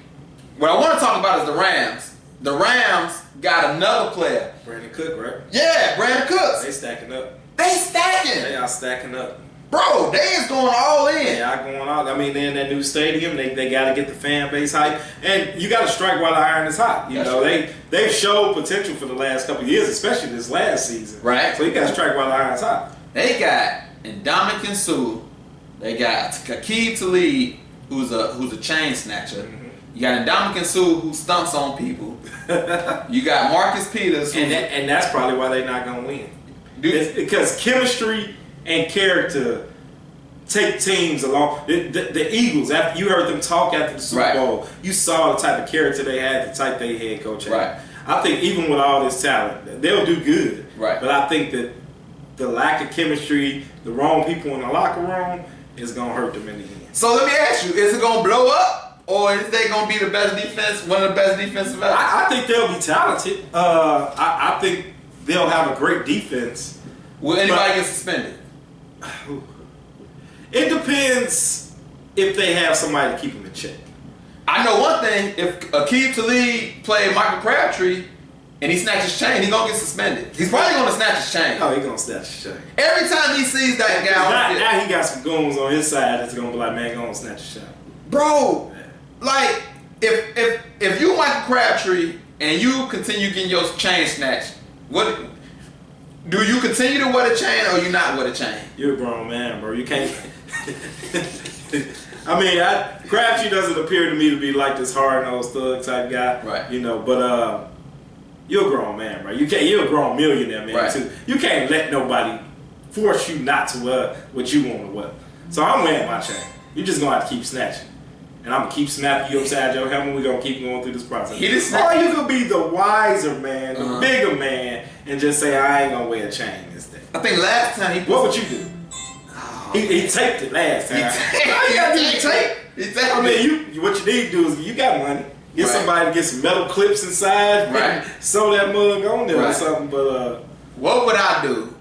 What I want to talk about is the Rams. The Rams got another player. Brandon Cook, right? Yeah, Brandon Cooks. They stacking up. They stacking. They are stacking up. Bro, they is going all in. They are going all. I mean, they're in that new stadium. They got to get the fan base hype, and you got to strike while the iron is hot. You know, they've showed potential for the last couple of years, especially this last season. Right. So you got to strike while the iron is hot. They got Ndamukong Suh. They got Aqib Talib, who's a chain snatcher. Mm-hmm. You got Ndamukong Suh, who stumps on people. You got Marcus Peters, and that's probably why they're not going to win. It's because chemistry and character take teams along. The Eagles, after you heard them talk after the Super Bowl, you saw the type of character they had, the type they head coach had. Right. I think even with all this talent, they'll do good. Right. But I think that the lack of chemistry, the wrong people in the locker room, is going to hurt them in the end. So let me ask you, is it going to blow up? Or is they going to be the best defense, one of the best defensive ever? I think they'll be talented. I think they'll have a great defense. Will anybody get suspended? It depends if they have somebody to keep them in check. I know one thing. If Aqib Talib played Michael Crabtree and he snatches chain, he's going to get suspended. He's probably going to snatch his chain. Oh, he's going to snatch his chain. Every time he sees that guy now he got some goons on his side that's going to be like, man, go on snatch his chain. Bro, like, if you Michael Crabtree and you continue getting your chain snatched, what... Do you continue to wear the chain or you not wear the chain? You're a grown man, bro. You can't... I mean, Crabtree doesn't appear to me to be like this hard-nosed thug type guy. Right. You know, but you're a grown man, bro. You're a grown millionaire, man, right. too. You can't let nobody force you not to wear what you want to wear. So I'm wearing my chain. You're just going to have to keep snatching. And I'm going to keep snapping you upside your helmet. We're going to keep going through this process. Or you could be the wiser man, the bigger man, and just say, I ain't going to wear a chain this day. I think last time what would you do? He taped it last time. All you got to do is tape. I mean, what you need to do is, you got money. Get somebody to get some metal clips inside. Right. Sew that mug on there or something. But what would I do?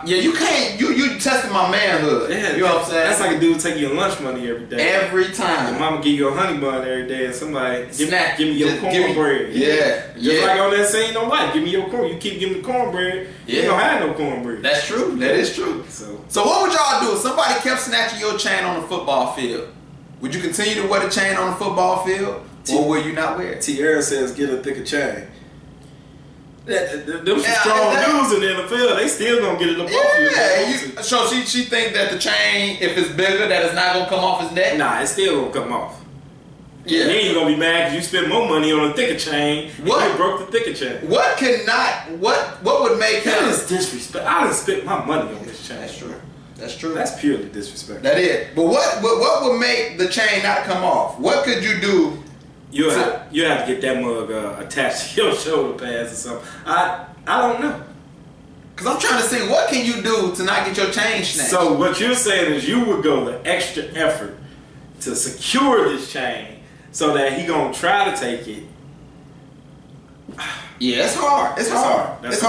Yeah, you can't. You testing my manhood. Yeah, you know what I'm saying? That's like a dude taking your lunch money every day. Every time. Your mama give you a honey bun every day, and somebody give me your cornbread. Yeah. Just like on that scene on Life, give me your corn. You keep giving the cornbread, you don't have no cornbread. That's true. That is true. So what would y'all do if somebody kept snatching your chain on the football field? Would you continue to wear the chain on the football field, or will you not wear it? Tierra says, get a thicker chain. Them some strong dudes in the NFL, they still gonna get it up off you. Yeah, so she think that the chain, if it's bigger, that it's not gonna come off his neck? Nah, it's still gonna come off. Yeah. And then you gonna be mad because you spend more money on a thicker chain. What? You broke the thicker chain. What would make him? That is disrespect. I done spent my money on this chain. That's true. That's true. That's purely disrespect. That is. But what would make the chain not come off? What could you do? You have to get that mug attached to your shoulder pads or something. I don't know. Because I'm trying to see, what can you do to not get your chain snatched? So what you're saying is you would go the extra effort to secure this chain so that he gonna try to take it. Yeah, it's hard. It's hard. It's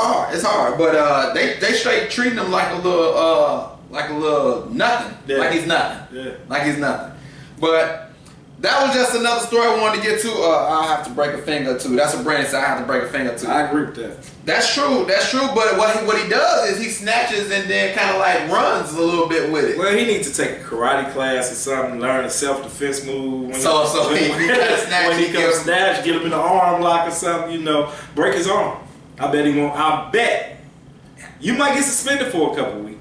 hard. But they straight treating him like a little nothing. Yeah. Like he's nothing. Yeah. Like he's nothing. But that was just another story I wanted to get to. I'll have to break a finger to. That's what Brandon said. I have to break a finger to. I agree with that. That's true. That's true. But what he does is he snatches and then kind of like runs a little bit with it. Well, he needs to take a karate class or something, learn a self-defense move. When he comes snatch, get him in the arm lock or something, break his arm. I bet he won't. I bet you might get suspended for a couple weeks.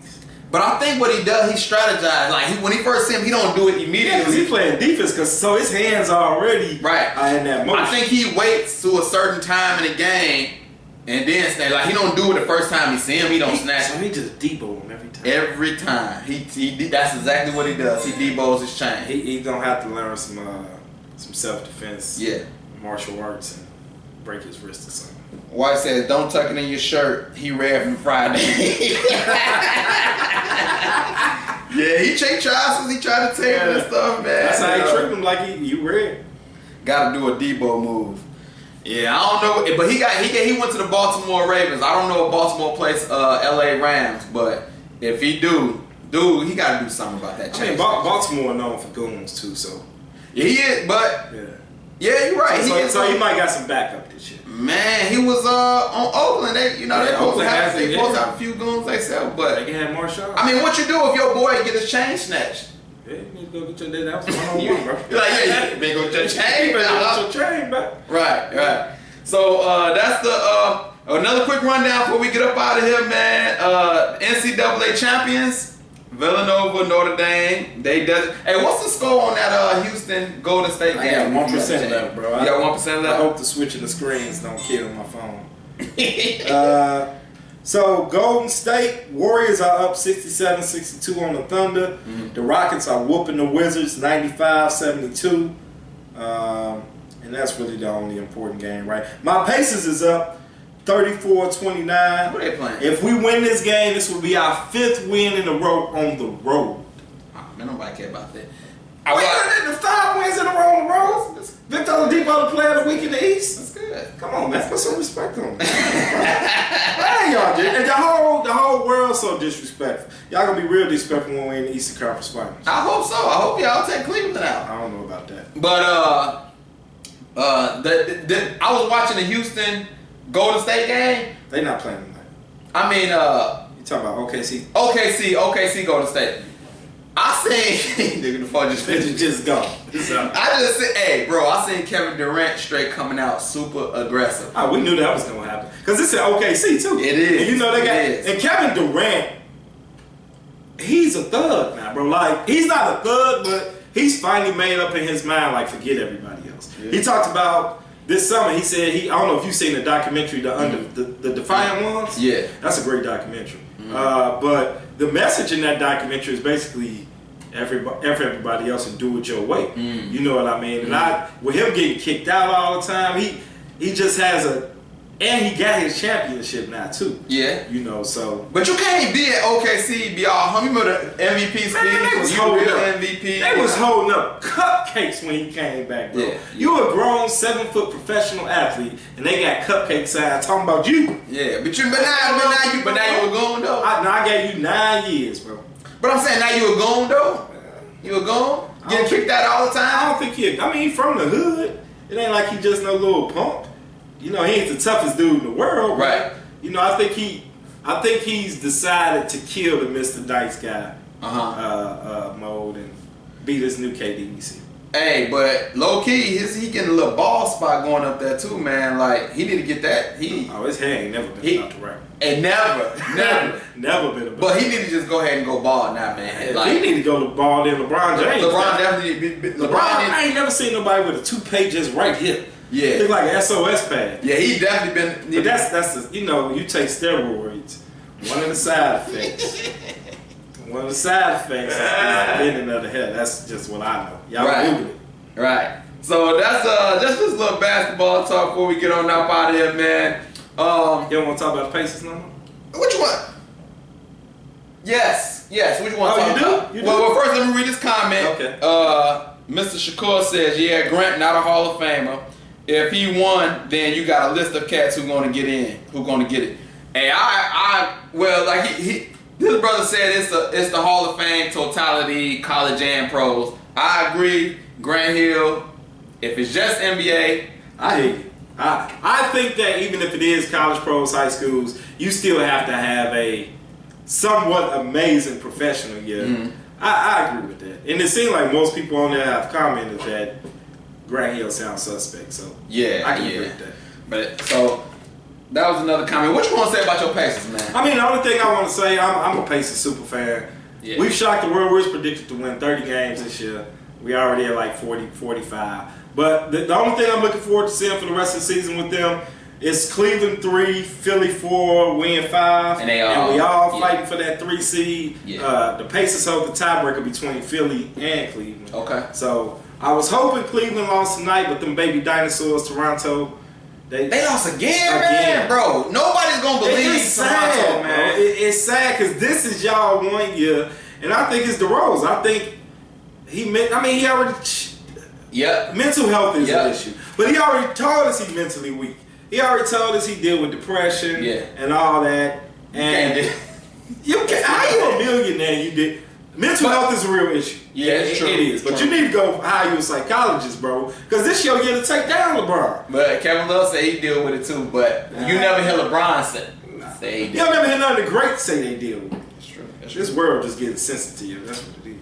But I think what he does, he strategizes. Like when he first see him, he don't do it immediately. Yeah, because he's playing defense, so his hands are already in that motion. I think he waits to a certain time in the game and then snatch. Like he don't do it the first time he see him. He don't snatch. So he just debo him every time. Every time. He that's exactly what he does. He debos his chain. He gonna have to learn some self-defense. Yeah. Martial arts and break his wrist or something. White says, don't tuck it in your shirt. He read from Friday. Yeah, he tries since he tried to take this stuff, man. That's how he treat him, like you read. Got to do a Debo move. Yeah, I don't know, but he went to the Baltimore Ravens. I don't know if Baltimore plays L.A. Rams, but if he dude, he got to do something about that. I mean, Baltimore known for goons too, so yeah, he is. But yeah, you're right. So he might got some backup this year. Man, he was on Oakland. They supposed to have a few goons themselves, but they can have more shots. I mean, what you do if your boy get his chain snatched? Yeah, you need to go get your that was one-on-one, bro. You're like, yeah, you better go get your chain, bro. Right. So that's the another quick rundown before we get up out of here, man. NCAA champions. Villanova, Notre Dame, Hey, what's the score on that Houston Golden State game? I got 1% left, bro. You got 1% left? I hope the switching the screens don't kill my phone. So Golden State Warriors are up 67-62 on the Thunder. Mm-hmm. The Rockets are whooping the Wizards 95-72. And that's really the only important game, right? My Pacers is up 34-29. Who they playing? If we win this game, this will be our 5th win in a row on the road. Oh, man, nobody care about that. The 5 wins in a row on the road. Victor Oladipo, the player of the week in the East. That's good. Come on, man. Put some respect on me. Hey, y'all, and the whole world's so disrespectful. Y'all gonna be real disrespectful when we in the Eastern Conference Finals. I hope so. I hope y'all take Cleveland out. I don't know about that. But I was watching the Houston Golden State game. They not playing tonight. I mean, you talking about OKC? OKC Golden State. I seen nigga the phone just gone. I just said, hey, bro, I seen Kevin Durant straight coming out super aggressive. Oh, we knew that was gonna happen because it's at OKC too. It is. And you know they got and Kevin Durant. He's a thug now, bro. Like he's not a thug, but he's finally made up in his mind. Like forget everybody else. Yeah. He talked about this summer. He said I don't know if you've seen the documentary, the Defiant Ones. Yeah, that's a great documentary. But the message in that documentary is basically everybody else and do it your way. You know what I mean? And with him getting kicked out all the time, he just has and he got his championship now too. Yeah. You know, so. But you can't be at OKC, be all humble. The MVP speech. They was holding up. MVP. They was holding up cupcakes when he came back, bro. Yeah. You a grown 7-foot professional athlete, and they got cupcakes out talking about you. Yeah, but now you a goon though. I gave you 9 years, bro. But I'm saying now you a goon though. You a goon? Getting kicked out all the time? I don't think he's from the hood. It ain't like he just no little punk. You know, he ain't the toughest dude in the world. Right. You know, I think he's decided to kill the Mr. Dice guy mode and be this new KDBC. Hey, but low key, he getting a little ball spot going up there too, man. Like he need to get that. His hair ain't never been out the right. And never been. But he need to just go ahead and go ball now, man. Like, he need to go to ball than LeBron James. LeBron definitely. I ain't never seen nobody with a toupee just right here. Yeah, look like an SOS pad. Yeah, he definitely been. But that's the, you take steroids. One of the side effects. One of the side effects is bending of the hair. That's just what I know. Y'all Google it. Right. So that's just this little basketball talk before we get on up out of here, man. You don't want to talk about the Pacers no more? Which one? Yes. Which one? You do? Well, first let me read this comment. Okay. Mr. Shakur says, "Yeah, Grant not a Hall of Famer. If he won, then you got a list of cats who going to get in, who going to get it." And this brother said it's the Hall of Fame totality, college and pros. I agree. Grant Hill. If it's just NBA, I hear you. I think that even if it is college, pros, high schools, you still have to have a somewhat amazing professional year. Mm-hmm. I agree with that. And it seems like most people on there have commented that Grant Hill sounds suspect. So yeah, I can agree with that. But so that was another comment. What you want to say about your Pacers, man? I mean, the only thing I want to say, I'm a Pacers super fan. Yeah. We've shocked the world. We're predicted to win 30 games this year. We already at like 40, 45. But the only thing I'm looking forward to seeing for the rest of the season with them is Cleveland 3, Philly 4, win 5. And we all fighting for that 3 seed. Yeah. The Pacers hold the tiebreaker between Philly and Cleveland. Okay. So I was hoping Cleveland lost tonight, but them baby dinosaurs, Toronto, they lost again, man, bro. Nobody's going to believe Toronto, man. It's sad because this is y'all 1 year, and I think it's DeRozan. I think he already... Yep. Mental health is an issue. But he already told us he's mentally weak. He already told us he deal with depression and all that. And you can't. How you a millionaire? You did. Mental health is a real issue. Yeah, it's true. It is. But you need to go hire you a psychologist, bro. Because this year you're to take down LeBron. But Kevin Love said he deal with it too. But you never hear LeBron say he deal. You never hear none of the greats say they deal with it. That's true. This world just getting sensitive. That's what it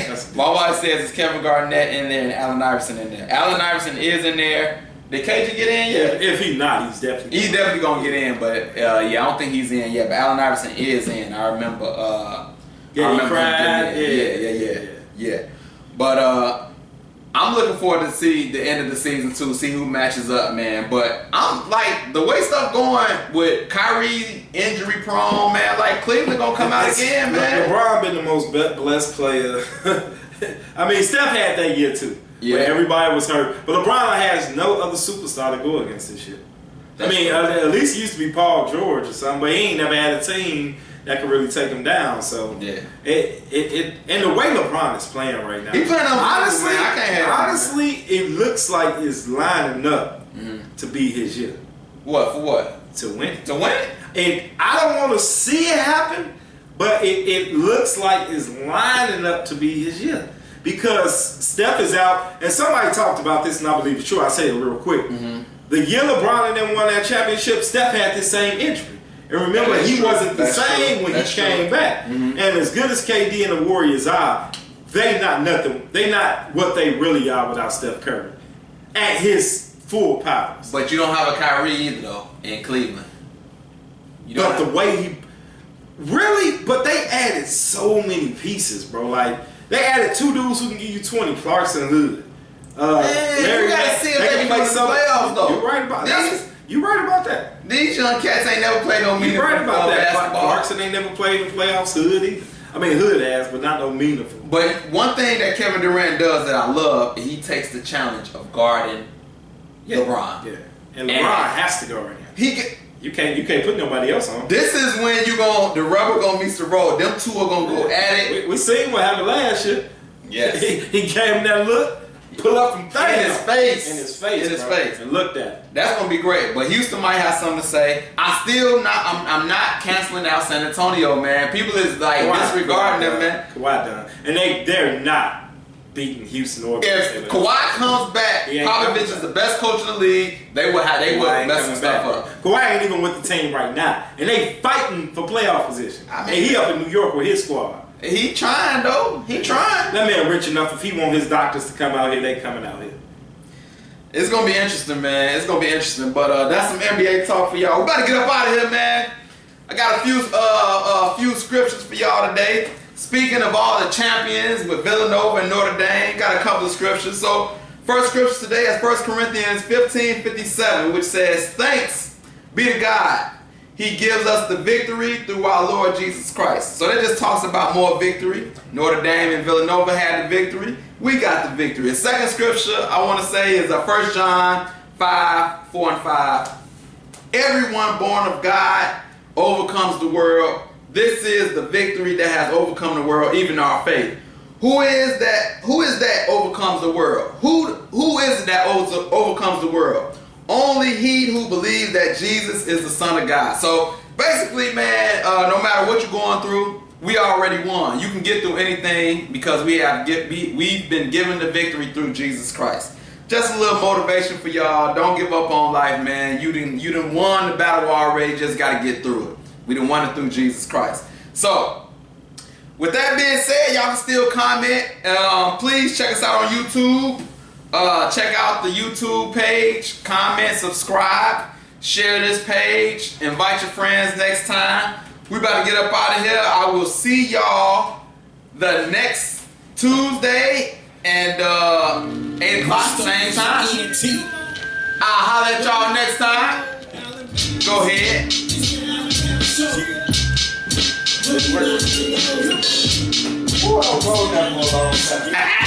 is. My wife says it's Kevin Garnett in there and Allen Iverson in there. Allen Iverson is in there. Did KG get in yet? If he's not, he's definitely gonna get in. But I don't think he's in yet. But Allen Iverson is in. I remember. He cried. Yeah. But I'm looking forward to see the end of the season too, see who matches up, man. But I'm like the way stuff going with Kyrie injury prone, man. Like Cleveland gonna come out again, man. LeBron been the most blessed player. I mean, Steph had that year too. Yeah, where everybody was hurt, but LeBron has no other superstar to go against this year. I mean, at least it used to be Paul George or something, but he ain't never had a team that could really take him down. So it and the way LeBron is playing right now, he playing honestly, I can't have honestly, it looks like it's lining up to be his year. What for? What to win? To win? And I don't want to see it happen, but it looks like it's lining up to be his year. Because Steph is out, and somebody talked about this, and I believe it's true. I'll say it real quick. The year LeBron and them won that championship, Steph had the same injury. And remember, he wasn't the same when he came back. And as good as KD and the Warriors are, they not nothing. They not what they really are without Steph Curry at his full powers. But you don't have a Kyrie either, though, in Cleveland. But the way he really, but they added so many pieces, bro. Like. They added 2 dudes who can give you 20, Clarkson and Hood. Man, you gotta see if they can make some playoffs, though. You're right about that. You're right about that. These young cats ain't never played no meaningful You're right about that. basketball. Clarkson ain't never played in the playoffs. Hood either. I mean, Hood has, but not no meaningful. But one thing that Kevin Durant does that I love, he takes the challenge of guarding LeBron. Yeah, and LeBron has to guard him. You can't put nobody else on. This is when the rubber gonna meet the road. Them two are gonna go at it. We seen what happened last year. Yes. He gave him that look, pull up from 30. In his face. In his face. And looked at it. That's gonna be great. But Houston might have something to say. I'm not canceling out San Antonio, man. People is like disregarding them, man. Kawhi done. And they're not beating Houston or if Kawhi comes back, Popovich is the best coach in the league. They would mess some stuff up. Kawhi ain't even with the team right now, and they fighting for playoff position. I mean, and he up in New York with his squad. He trying though. He trying. That man rich enough. If he want his doctors to come out here, they coming out here. It's gonna be interesting, man. It's gonna be interesting. But that's some NBA talk for y'all. We about to get up out of here, man. I got a few scriptures for y'all today. Speaking of all the champions with Villanova and Notre Dame, got a couple of scriptures. So, first scripture today is 1 Corinthians 15:57, which says, "Thanks be to God. He gives us the victory through our Lord Jesus Christ." So that just talks about more victory. Notre Dame and Villanova had the victory. We got the victory. The second scripture I want to say is 1 John 5:4-5. "Everyone born of God overcomes the world. This is the victory that has overcome the world, even our faith." Who is that overcomes the world? Who is it that overcomes the world? Only he who believes that Jesus is the Son of God. So basically, man, no matter what you're going through, we already won. You can get through anything because we've been given the victory through Jesus Christ. Just a little motivation for y'all. Don't give up on life, man. You done won the battle already. Just got to get through it. We done won it through Jesus Christ. So, with that being said, y'all can still comment. Please check us out on YouTube. Check out the YouTube page. Comment, subscribe, share this page. Invite your friends next time. We about to get up out of here. I will see y'all the next Tuesday and 8 o'clock, same time. I'll holler at y'all next time. Go ahead. Ooh, I don't roll that for a long time.